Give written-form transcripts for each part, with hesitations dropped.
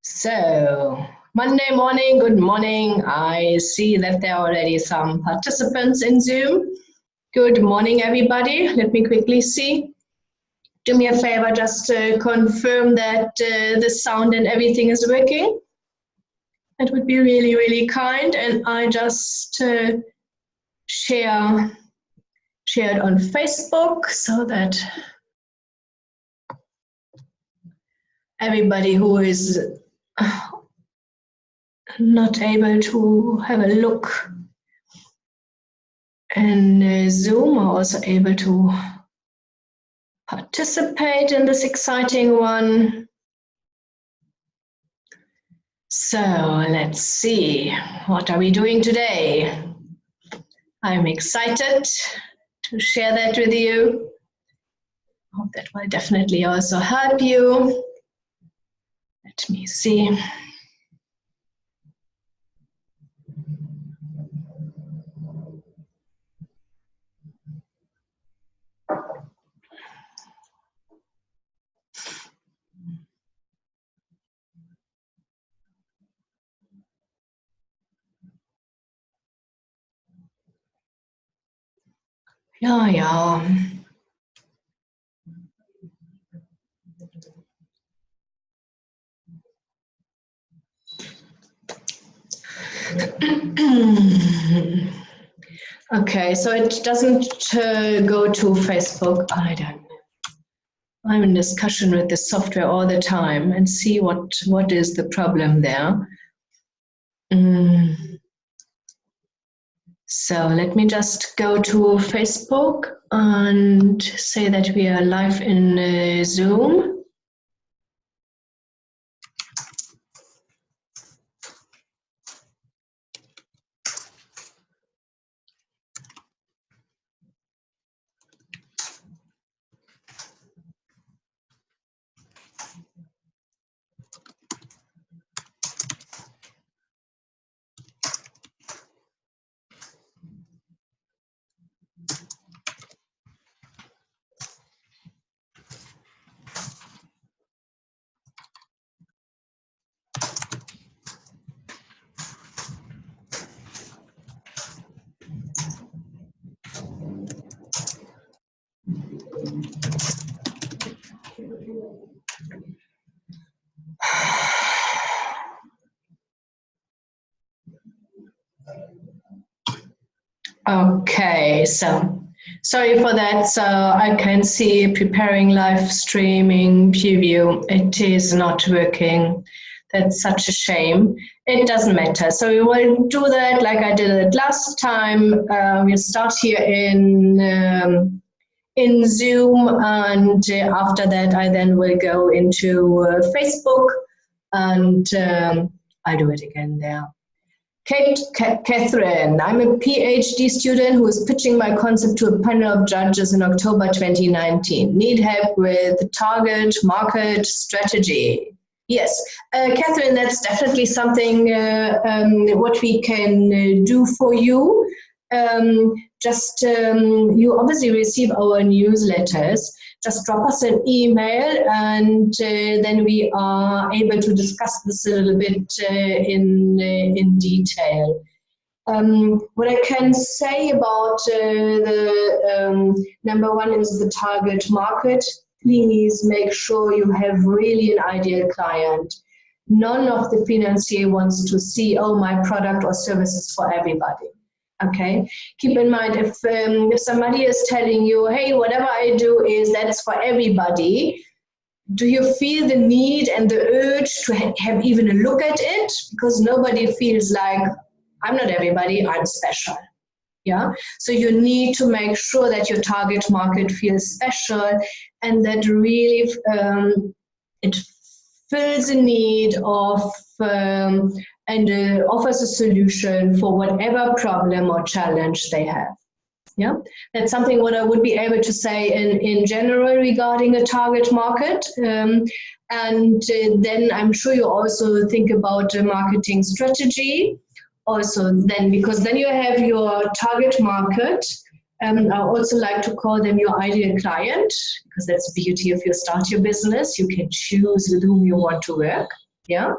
So, Monday morning, good morning. I see that there are already some participants in Zoom. Good morning, everybody. Let me quickly see. Do me a favor, just to confirm that the sound and everything is working. That would be really, really kind. And I just share it on Facebook so that everybody who is not able to have a look in Zoom are also able to participate in this exciting one. So let's see, what are we doing today? I'm excited to share that with you. Hope that will definitely also help you. Let me see. Ja. Okay, so it doesn't go to Facebook. I don't know. I'm in discussion with the software all the time and see what is the problem there. So let me just go to Facebook and say that we are live in Zoom. Okay, so sorry for that. So I can see preparing live streaming preview. It is not working. That's such a shame. It doesn't matter. So we will do that like I did it last time. We'll start here in Zoom, and after that I then will go into Facebook, and I'll do it again there. Catherine, I'm a PhD student who is pitching my concept to a panel of judges in October 2019. Need help with target market strategy. Yes, Catherine, that's definitely something what we can do for you. You obviously receive our newsletters. Just drop us an email, and then we are able to discuss this a little bit in detail. What I can say about number one is the target market. Please make sure you have really an ideal client. None of the financier wants to see, oh, my product or service is for everybody. Okay, keep in mind, if somebody is telling you, hey, whatever I do that's for everybody, do you feel the need and the urge to have even a look at it? Because nobody feels like, I'm not everybody, I'm special. Yeah, so you need to make sure that your target market feels special, and that really it fills a need of and offers a solution for whatever problem or challenge they have. Yeah, that's something what I would be able to say in general regarding a target market. And then I'm sure you also think about a marketing strategy also then, because then you have your target market, I also like to call them your ideal client, because that's the beauty of you start your business. You can choose with whom you want to work, yeah?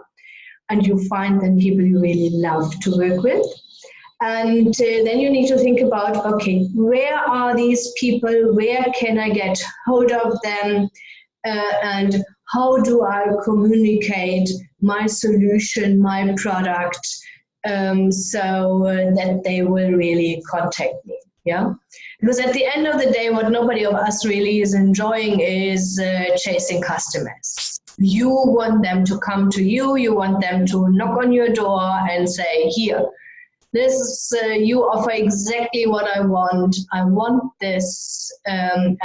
And you find then people you really love to work with. And then you need to think about, okay, where are these people? Where can I get hold of them? And how do I communicate my solution, my product, so that they will really contact me? Yeah, because at the end of the day, what nobody of us really is enjoying is chasing customers. You want them to come to you. You want them to knock on your door and say, here, this is, you offer exactly what I want. I want this, and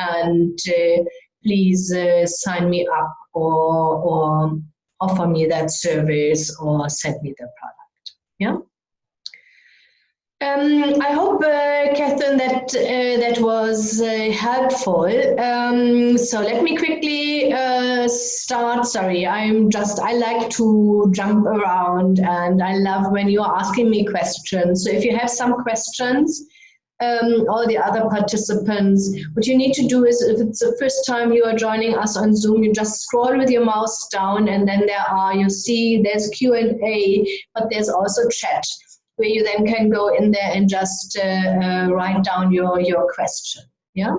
please sign me up or offer me that service or send me the product. Yeah. I hope, Catherine, that was helpful. So let me quickly start. Sorry, I like to jump around, and I love when you are asking me questions. So if you have some questions, all the other participants, what you need to do is, if it's the first time you are joining us on Zoom, you just scroll with your mouse down, and then there's Q&A, but there's also chat, where you then can go in there and just write down your question. Yeah?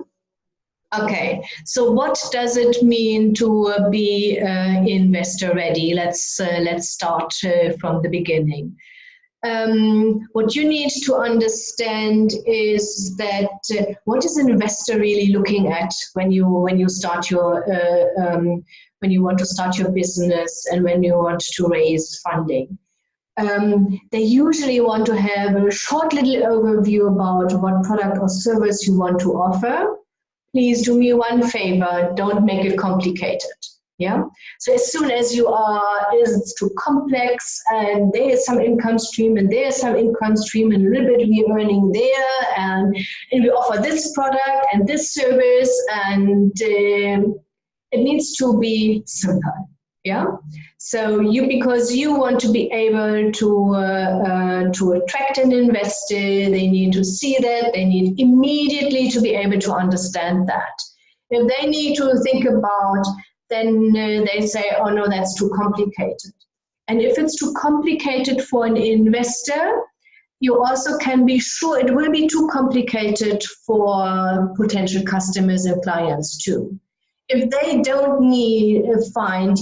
Okay, so what does it mean to be investor ready? Let's start from the beginning. What you need to understand is that what is an investor really looking at when you start your when you want to start your business and when you want to raise funding. They usually want to have a short little overview about what product or service you want to offer. Please do me one favor, don't make it complicated. Yeah. So as soon as it's too complex and there is some income stream and there's some income stream and a little bit we're earning there and we offer this product and this service, and it needs to be simple. Yeah. So because you want to be able to attract an investor, they need to see that, they need immediately to be able to understand that. If they need to think about, then they say, oh no, that's too complicated. And if it's too complicated for an investor, you also can be sure it will be too complicated for potential customers and clients too. If they don't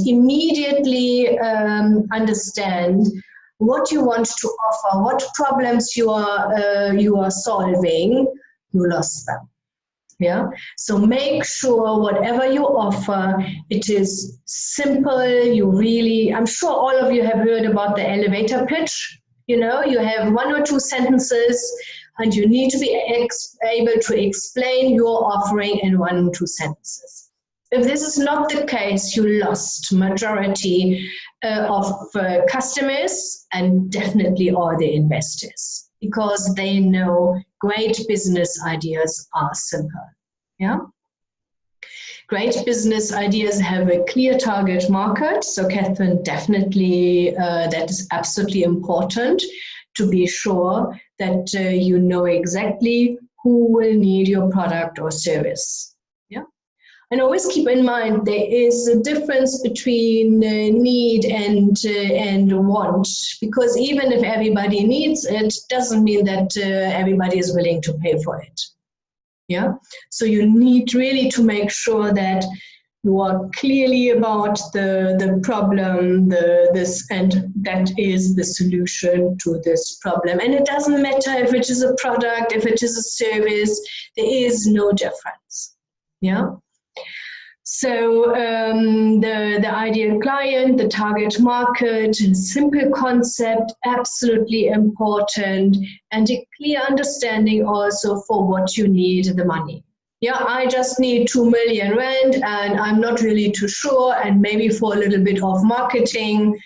immediately understand what you want to offer, what problems you are solving, you lost them. Yeah. So make sure whatever you offer, it is simple. I'm sure all of you have heard about the elevator pitch. You know, you have one or two sentences, and you need to be able to explain your offering in 1 or 2 sentences. If this is not the case, you lost majority of customers and definitely all the investors, because they know great business ideas are simple. Yeah. Great business ideas have a clear target market. So Catherine, definitely that is absolutely important to be sure that you know exactly who will need your product or service. Yeah. And always keep in mind there is a difference between need and want, because even if everybody needs it, doesn't mean that everybody is willing to pay for it. Yeah, so you need really to make sure that you are clearly about the problem, and that is the solution to this problem. And it doesn't matter if it is a product, if it is a service, there is no difference. Yeah. So the ideal client, the target market, simple concept, absolutely important, and a clear understanding also for what you need the money. Yeah, I just need 2 million rand and I'm not really too sure, and maybe for a little bit of marketing.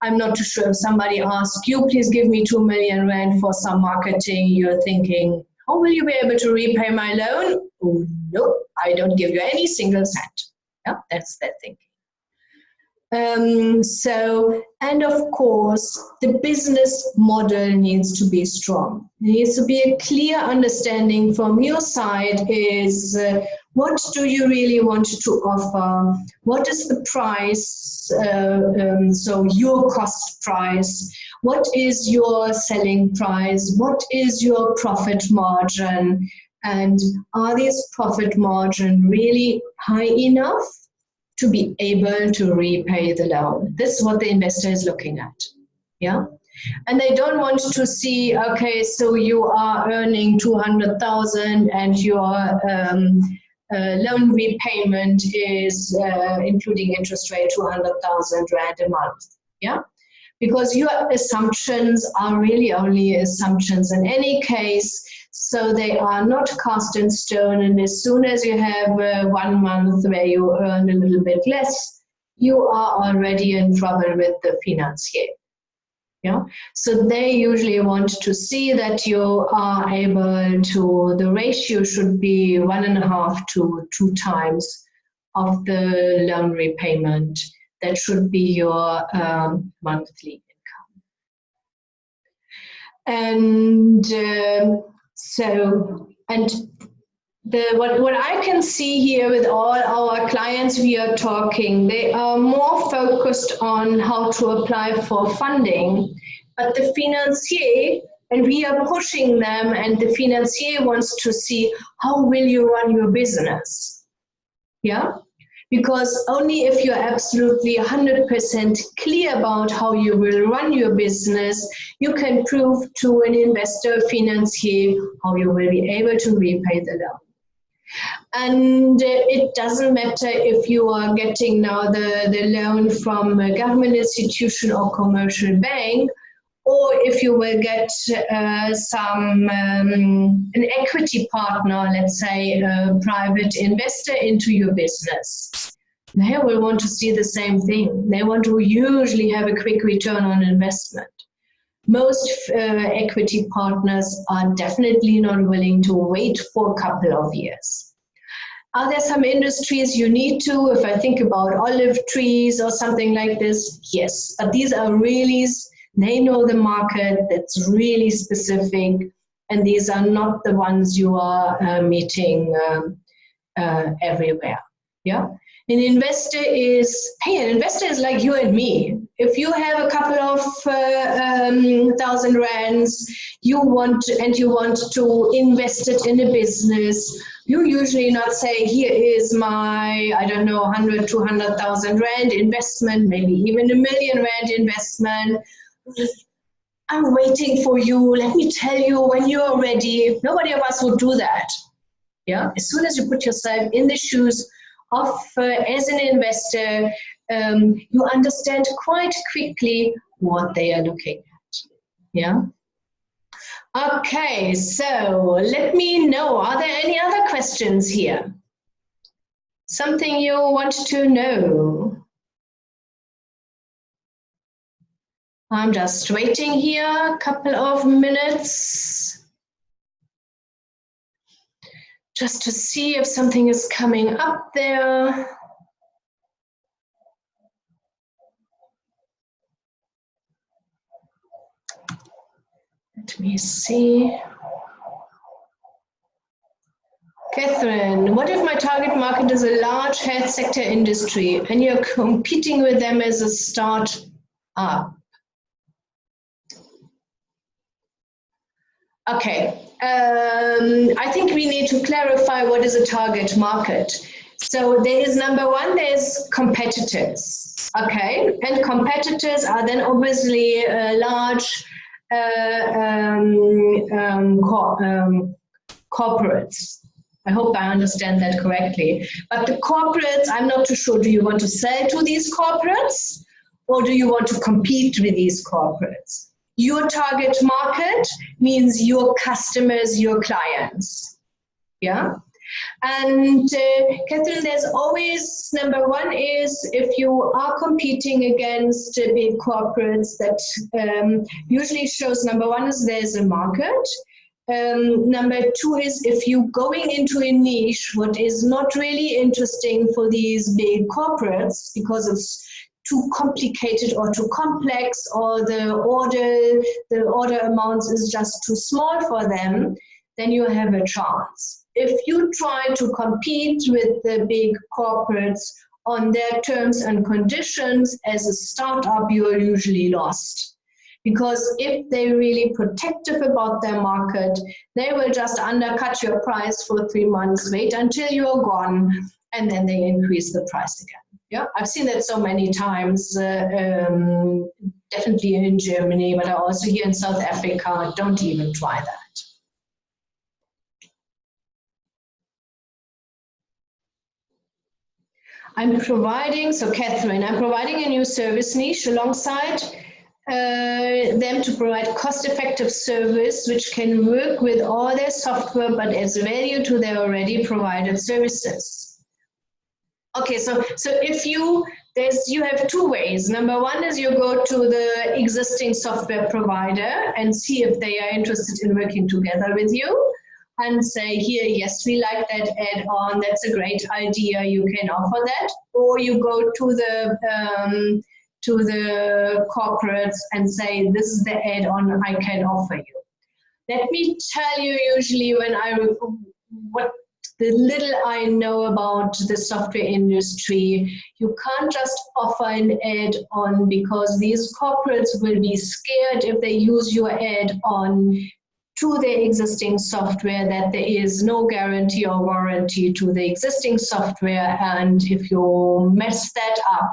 I'm not too sure. If somebody asks you, please give me 2 million rand for some marketing, you're thinking, how will you be able to repay my loan? Oh, no, I don't give you any single cent. Yeah, that's that thinking. And of course, the business model needs to be strong. There needs to be a clear understanding from your side is what do you really want to offer? What is the price? So your cost price. What is your selling price? What is your profit margin? And are these profit margin really high enough to be able to repay the loan? This is what the investor is looking at. Yeah. And they don't want to see, okay, so you are earning 200,000 and your loan repayment is, including interest rate, 200,000 Rand a month. Yeah. Because your assumptions are really only assumptions in any case, so they are not cast in stone. And as soon as you have 1 month where you earn a little bit less, you are already in trouble with the financier. Yeah, so they usually want to see that you are able to, the ratio should be 1.5 to 2 times of the loan repayment. That should be your monthly income. And what I can see here with all our clients we are talking, they are more focused on how to apply for funding, but the financier, and we are pushing them, and the financier wants to see how will you run your business. Yeah? Because only if you're absolutely 100% clear about how you will run your business, you can prove to an investor, financier, how you will be able to repay the loan. And it doesn't matter if you are getting now the loan from a government institution or commercial bank, or if you will get an equity partner, let's say a private investor into your business. They will want to see the same thing. They want to usually have a quick return on investment. Most equity partners are definitely not willing to wait for a couple of years. Are there some industries you need to, if I think about olive trees or something like this? Yes, but these are really, they know the market, that's really specific, and these are not the ones you are meeting everywhere. Yeah. An investor is like you and me. If you have a couple of 1,000 rands, you want to invest it in a business, you usually not say, here is my, I don't know, 100, 200,000 Rand investment, maybe even a 1 million Rand investment. I'm waiting for you. Let me tell you when you're ready. Nobody of us would do that. Yeah. As soon as you put yourself in the shoes of as an investor, you understand quite quickly what they are looking at. Yeah. Okay, so let me know, are there any other questions here? Something you want to know? I'm just waiting here a couple of minutes just to see if something is coming up there. Let me see. Catherine, what if my target market is a large health sector industry and you're competing with them as a start-up? Okay, I think we need to clarify what is a target market. So there is number one, there's competitors, okay? And competitors are then obviously large corporates. I hope I understand that correctly. But the corporates, I'm not too sure, do you want to sell to these corporates or do you want to compete with these corporates? Your target market means your customers, your clients. Yeah. And Catherine, there's always, number one is if you are competing against big corporates, that usually shows, number one is there's a market. Number two is if you're going into a niche, what is not really interesting for these big corporates because it's too complicated or too complex, or the order amounts is just too small for them, then you have a chance. If you try to compete with the big corporates on their terms and conditions as a startup, you are usually lost. Because if they're really protective about their market, they will just undercut your price for 3 months, wait until you're gone, and then they increase the price again. Yeah, I've seen that so many times, definitely in Germany, but also here in South Africa. Don't even try that. Catherine, I'm providing a new service niche alongside them to provide cost-effective service which can work with all their software but adds value to their already provided services. Okay, so if you have 2 ways. Number 1 is you go to the existing software provider and see if they are interested in working together with you, and say, here, yes, we like that add-on, that's a great idea, you can offer that. Or you go to the corporates and say, this is the add-on I can offer you. Let me tell you, usually what the little I know about the software industry, you can't just offer an add-on, because these corporates will be scared if they use your add-on to their existing software that there is no guarantee or warranty to the existing software. And if you mess that up,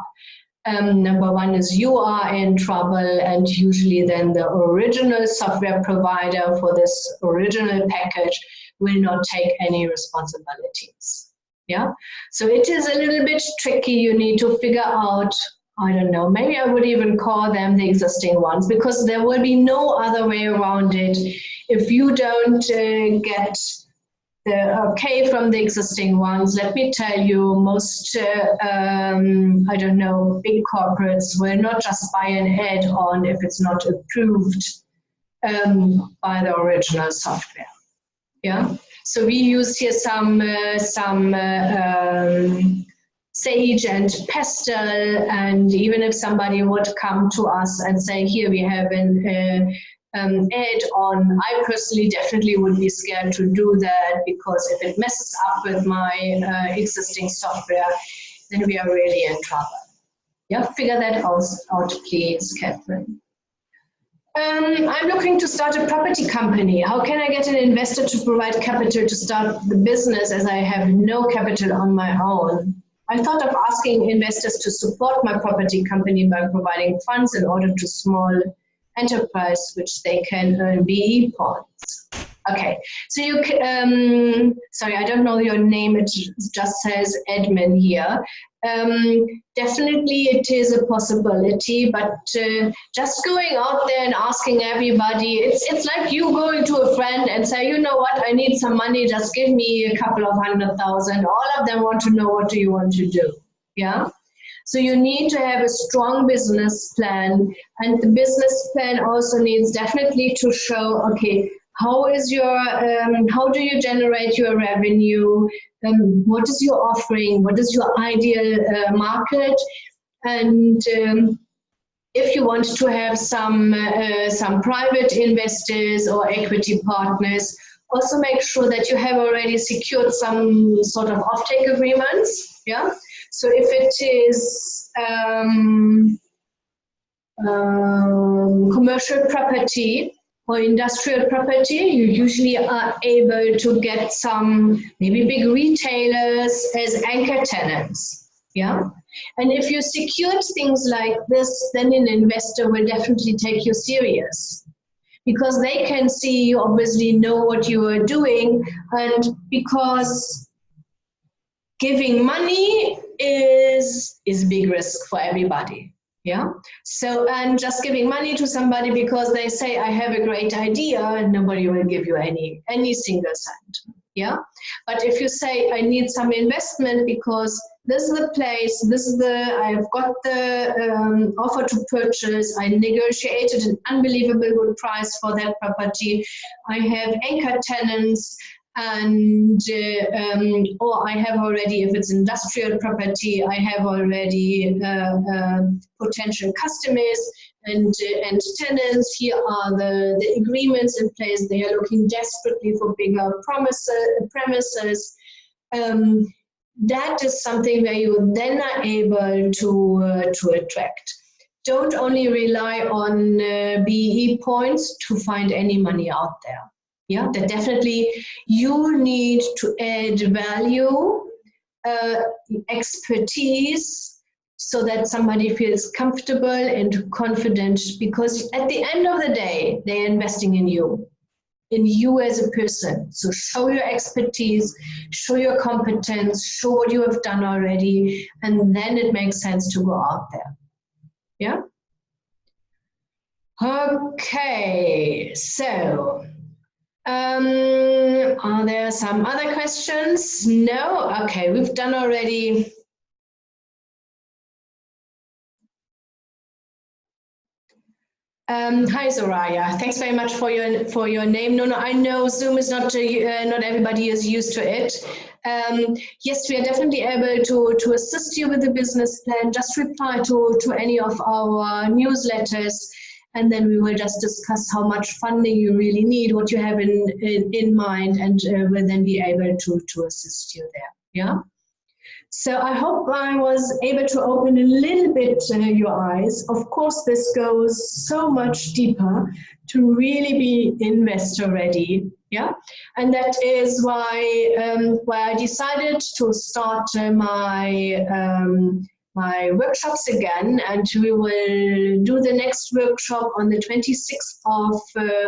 number 1 is you are in trouble, and usually then the original software provider for this original package will not take any responsibilities. Yeah, so it is a little bit tricky. You need to figure out, I don't know, maybe I would even call them the existing ones, because there will be no other way around it. If you don't get the okay from the existing ones, let me tell you, most, I don't know, big corporates will not just buy an add-on if it's not approved by the original software. Yeah, so we use here some Sage and Pestle, and even if somebody would come to us and say, here we have an add-on, I personally definitely would be scared to do that, because if it messes up with my existing software, then we are really in trouble. Yeah, figure that out please, Catherine. I'm looking to start a property company. How can I get an investor to provide capital to start the business, as I have no capital on my own? I thought of asking investors to support my property company by providing funds in order to small enterprise, which they can earn BE points. Okay, so you can, sorry, I don't know your name, it just says admin here. Definitely it is a possibility, but just going out there and asking everybody, it's like you going to a friend and say, you know what, I need some money, just give me a couple of 100,000. All of them want to know, what do you want to do? Yeah. So you need to have a strong business plan, and the business plan also needs definitely to show, okay, how is your, how do you generate your revenue? What is your offering? What is your ideal market? And if you want to have some private investors or equity partners, also make sure that you have already secured some sort of offtake agreements. Yeah. So if it is commercial property or industrial property, you usually are able to get some maybe big retailers as anchor tenants. Yeah. And if you secured things like this, then an investor will definitely take you serious, because they can see you obviously know what you are doing, and because giving money is a big risk for everybody. Yeah. So, and just giving money to somebody because they say, I have a great idea, and nobody will give you any single cent. Yeah. But if you say, I need some investment because this is the place, I've got the offer to purchase, I negotiated an unbelievable good price for that property, I have anchor tenants, and or I have already, if it's industrial property, I have already potential customers and tenants. Here are the agreements in place. They are looking desperately for bigger premises. That is something where you then are able to attract. Don't only rely on BE points to find any money out there. Yeah, that definitely you need to add value, expertise, so that somebody feels comfortable and confident, because at the end of the day, they're investing in you as a person. So show your expertise, show your competence, show what you have done already, and then it makes sense to go out there. Yeah? Okay, so are there some other questions? No? Okay, we've done already. Hi Soraya, thanks very much for your name. No, I know Zoom is not everybody is used to it. Yes, we are definitely able to assist you with the business plan. Just reply to any of our newsletters, and then we will just discuss how much funding you really need, what you have in mind, and we'll then be able to assist you there. Yeah. So I hope I was able to open a little bit your eyes. Of course, this goes so much deeper to really be investor ready. Yeah, and that is why I decided to start my workshops again, and we will do the next workshop on the 26th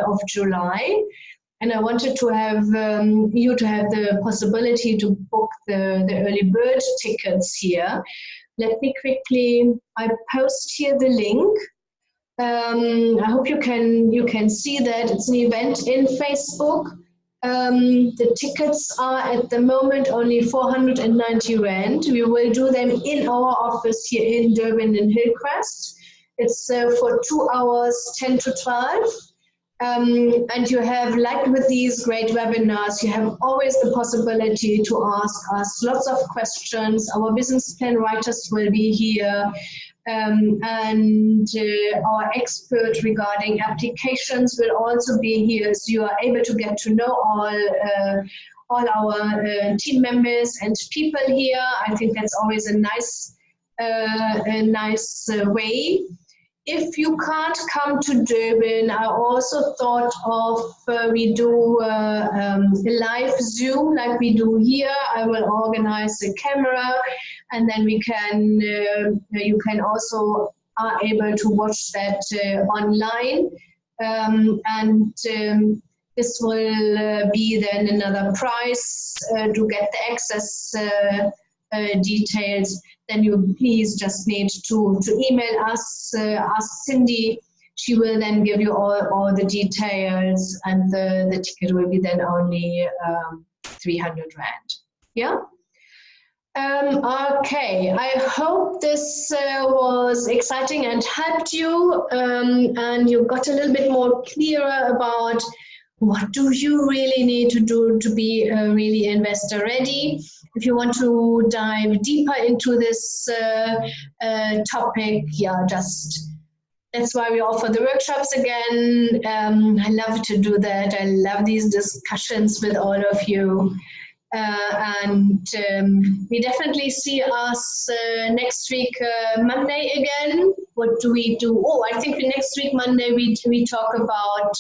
of July. And I wanted to have you to have the possibility to book the early bird tickets here. Let me quickly, I post here the link. I hope you can see that it's an event in Facebook. The tickets are at the moment only 490 Rand. We will do them in our office here in Durban and Hillcrest. It's for 2 hours, 10 to 12. And you have, like with these great webinars, you have always the possibility to ask us lots of questions. Our business plan writers will be here, and our expert regarding applications will also be here, so you are able to get to know all our team members and people here. I think that's always a nice way. If you can't come to Durban, I also thought of we do a live Zoom like we do here. I will organize a camera, and then we can you can also are able to watch that online, and this will be then another price to get the access details. Then you please just need to email us, ask Cindy. She will then give you all the details, and the ticket will be then only 300 Rand. Yeah? Okay, I hope this was exciting and helped you, and you got a little bit more clearer about what do you really need to do to be really investor ready. If you want to dive deeper into this topic, yeah, that's why we offer the workshops again. I love to do that. I love these discussions with all of you. And we definitely see us next week, Monday again. What do we do? Oh, I think next week, Monday, we talk about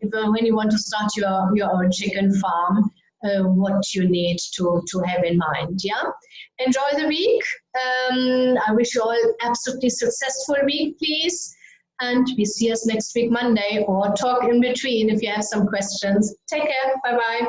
when you want to start your own chicken farm, what you need to have in mind. Yeah, enjoy the week. I wish you all absolutely successful week, please. And we see us next week, Monday, or talk in between if you have some questions. Take care. Bye-bye.